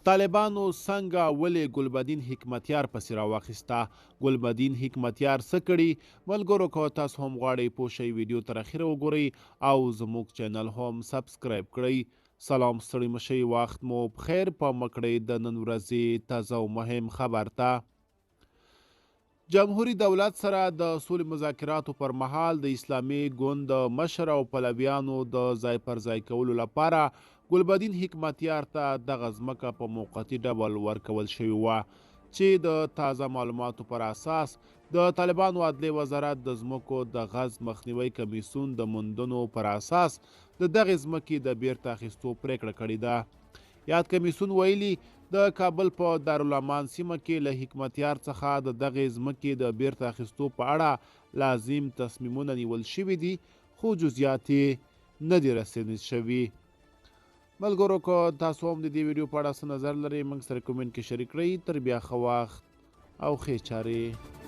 طالبانو څنګه ولې ګلبدین حکمتیار پسې راواخیسته؟ ګلبدین حکمتیار څه کړي؟ ملګرو که تاسو هم غواړئ پوه شئ ویډیو تر اخره وګورئ او زموږ چینل هم سبسکرایب کړئ. سلام ستړي مشئ، وخت مو بخیر. په مکړئ د نن ورځې تازه او مهم خبر ته. جمهوري دولت سره د سولې مذاکراتو پر مهال د اسلامي ګوند د مشر او پلویانو د ځای پر ځای کولو لپاره ګلبدین حکمتیار ته دغه ځمکه په موقتي ډول ورکول شوې وه، چې د تازه معلوماتو پر اساس د طالبانو عدلیې وزارت د ځمکو د غصب مخنیوي کمیسیون د موندنو پر اساس د دغې ځمکې د بیرته اخیستو پریکړه کړې ده. یاد کمیسیون ویلي د کابل په دارالامان سیمه کې له حکمتیار څخه د دغې ځمکې د بیرته اخیستو په اړه لازم تصمیمونه نیول شوي دي، خو جزئیات یې نه دي رسېدل شوي. ملګرو که تاسو هم د دې ویډیو په اړه څه نظر لرئ موږ سره کومنټ کې شریک کړئ. تر بیا ښه وخت او ښې چارې.